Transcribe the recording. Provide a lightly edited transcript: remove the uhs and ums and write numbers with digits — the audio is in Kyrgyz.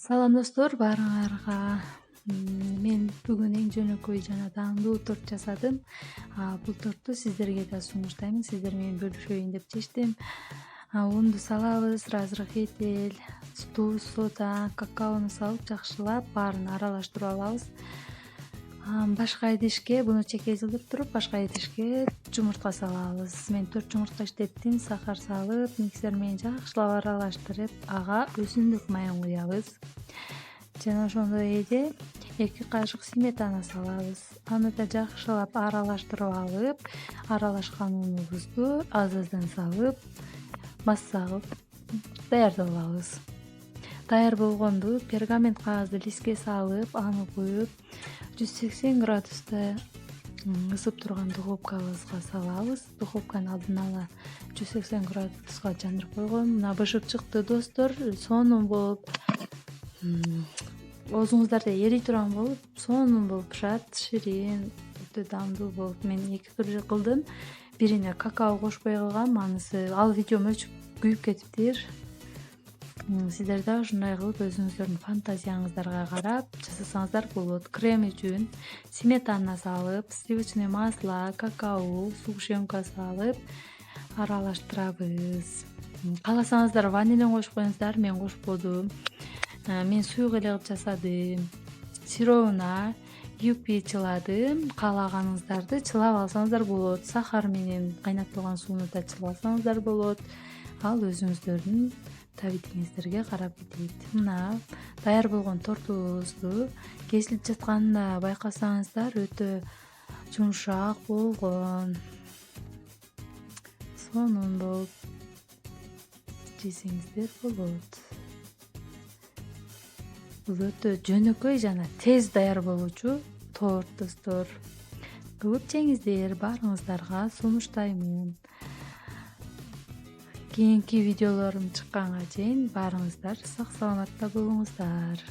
Салам достор, баарыңарга. Мен бүгүн эң жөнөкөй жана даамдуу торт жасадым. Бул торту сиздерге да сунуштаймын. Сиздер менен бөлүшөйүн деп чечтим. Унду салабыз, разрых этел, туз, сода, какаону салып жакшылап баарын аралаштырып алабыз. Башка идишке буну чекей жылдырып туруп, башка идишке жумуртка салабыз. Мен 4 жумуртка иштеттим. Сахар салып, миксер менен жакшылап аралаштырып, ага өсүмдүк майын куябыз. Жана ошондой эле 2 кашык сметана салабыз. Аны да жакшылап аралаштырып алып, аралашкан унубузду аз-аздан салып, масса кылып даярдап алабыз. Даяр болгонду пергамент кагазды листке салып, аны куюп 180 градуста ысып турган духовкабызга салабыз. Духовканы алдын ала 180 градуска жандырып койгом. Мына бышып чыкты достор. Сонун болуп, оозуңуздарда эрий турган болуп, сонун болуп пышат, ширин, өтө даамдуу болуп. Мен 2 түрлүү кылдым. Бирине какао кошпой кылгам, анысы ал видеом өчүп күйүп кетиптир. Сиздер да ушундай кылып өзүңүздөрдүн фантазияңыздарга карап жасасаңыздар болот. Крем үчүн сметана салып, сливочное масло, какао, сгущенка салып аралаштырабыз. Кааласаңыздар ванилин кошуп коюңуздар, мен кошподум. Мен суюк эле кылып жасадым. Сиробуна юпи чыладым. Каалаганыңыздарды чылап алсаңыздар болот. Сахар менен кайнап турган сууну да чылап алсаңыздар болот. Ал өзүңүздөрдүн табитиңиздерге карап кетет. Мына даяр болгон тортубузду кесилип жатканында байкасаңыздар өтө жумшак болгон. Сонун болуп жесеңиздер болот. Бул өтө жөнөкөй жана тез даяр болуучу торт достор. Кылып жеңиздер, баарыңыздарга сунуштаймын. Кийинки видеолорум чыкканга чейин баарыңыздар сак саламатта болуңуздар.